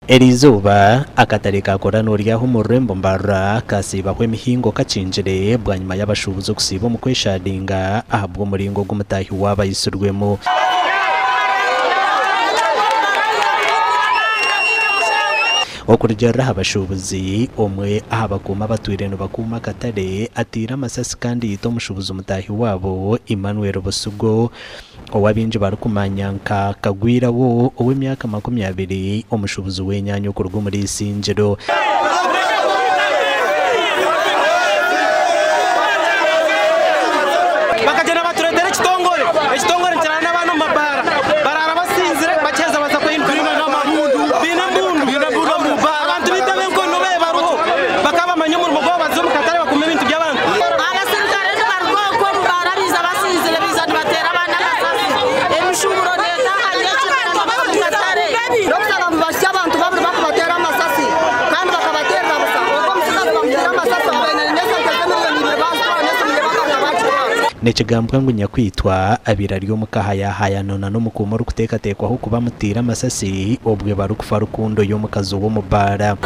Erizuba akatari kakora nuriyaho umurembo mbara kasiba kw'emihingo kacinjire bwa nyuma y'abashubuzo kusiba mu kweshadinga ahabwo umuringo gumutahi wabayisurwemo okurjara abashubuzi omwe ahabakuma batwireno bakuma katare atira amasasi kandi yito mushubuzi umutahi wabo Emmanuel Bosugo owabinje barukumanyanka kagwira wo ow'emyaka 20 omushubuzi w'enyanyo kurwo muri Isinjiro bakagenda baturendera ekitongore ntirana n'abantu mabara barara basinzire bakeza baza kwinjira n'amabundu binambundu abantu bitabe nkono be baruho bakaba manyo mu rugo bazo mukatare bakume ibintu by'abantu abasirikare n'abarwoko barabiza basinzire biza batera abana basasi emishuburo neza ayekera bakatare doktora bashya abantu babiri bakubatera amasasi kandi bakabatera busa ubwo musina bamutera amasasi abana neza kazamiliyoni 2 neza nekigambwa ngo nyakwitwa abirari yo mukahaya nona no mukumo rukutekatekwa ho kuba mutira amasasi obwe barukufa rukundo yo mukazo wo mubara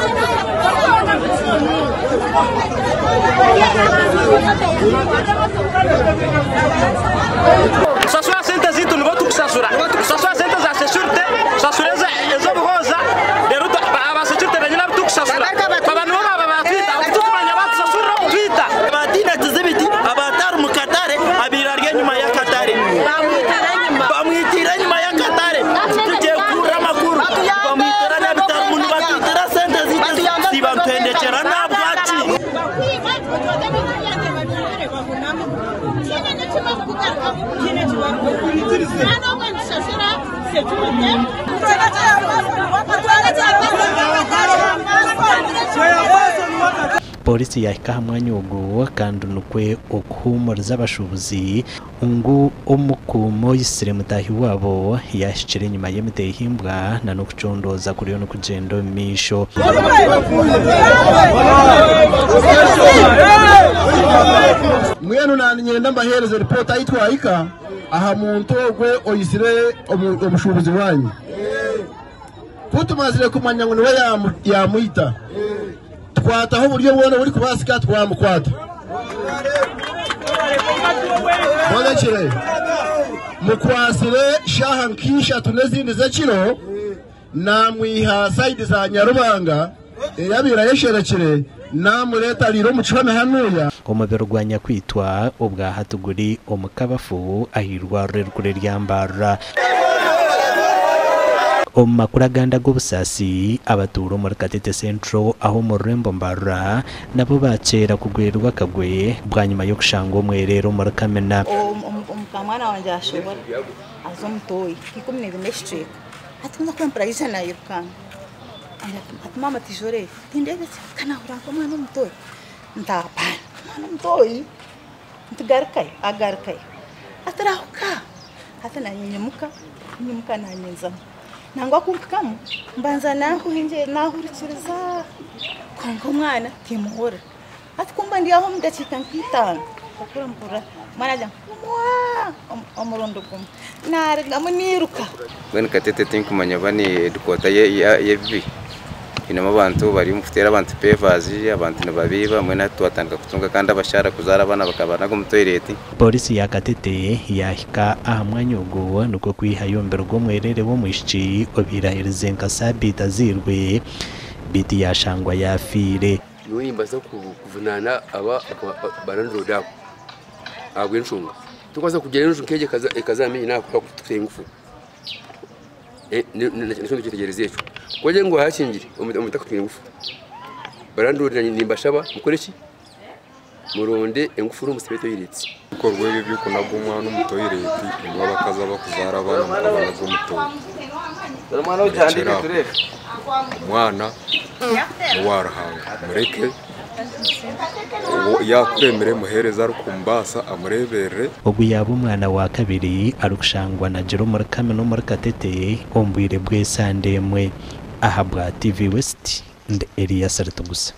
sasura senta zito no botu sasura senta za sesurte sasureza ezo buhoza deruta abasecurite banyina butu sasura abantu baba batwita utumanya batu sasura twita badina tuzibiti abataru mukatare abirarye nyuma ya Katare bamwitira nyuma ya Katare tuje kura makuru bamwitira na bitaru muntu batwitira senta zito sibantendekera nabwati polisi yahika mwanyugo kandi nukwe okuhumuriza abashubuzi ngo omukumo yisire mutahi wabo yashikire nyuma y'emitehimbwa na nokucondoza kuriyo no kugendo misho mwenu nani nyenda mbahereze report ayitwayika aha muntu ogwe oyisire omushubuzi wanyu kutumazire kumanya ngo niwe yamuita twataho uburyo bwone buri kubasika twamukwata bonekire mukwasire shaha nkisha tunezindi zekiro namwiha side za Nyarubanga yabira yesherekire namureta liro mucibana hanuya omubero gwa nyakwitwa ubwa hatuguri omukabafu ahirwa rerukure ryambara omakuraganda g'obusasi abaturo muri Katete Central aho mu Rembo mbara nabo bacera kugwerwa kagwe bwa nyuma yo kushanga omwerero muri Kamena umukamwana wanje ashobora azomutoyi kikumne bimeshtrika atumza kwempra ijana yirukanga ati mama tijore tindege kana urako mwana mutoyi ntapana mwana mutoyi agarkai atarahuka atana nyimuka na nyenza nangwa kumpikamu mbanza naho hinje nahurikiriza kongo mwana timuhora ati kumba ndi aho mudakika nkitanga akora mpura manaja omurondo kum nariga muniruka bene Katete tinkumanya bani dukota yevi ina mabantu bari mufutera abantu pevazi abantu nababiba mwena twatandika kutunga kandi abashara kuzara abana bakabana go mutoireti polisi ya Katete yahika aha mwanyugo nuko kwihayombera go mwerere wo mwishi obirahirize nkasabita zirwe biti yashangwa yafire yoyimbaza kuvunana aba barandro dako agwenshunga tukwaza kugera n'inzu keje kazamenye nakora kutengufu nisho cyitegereze cyo koje ngo hashingire umutaka twingufu barandurira nimbashaba mukoreki muronde engufuru musibete yiritse uko rwebe byuko nagumwa n'umutoyireti ngo bakaza bakuzara abana mukabana zo mutoyi mwana ujandike turebe umwana warahanga mureke yakwemere muhereza rukumbasa amurebere ubwo yaba umwana wa kabiri arukushangwa na Jero muri Kamena muri Katete ombwire bwe sandemwe ahabwa TV West and Elias Artugusa.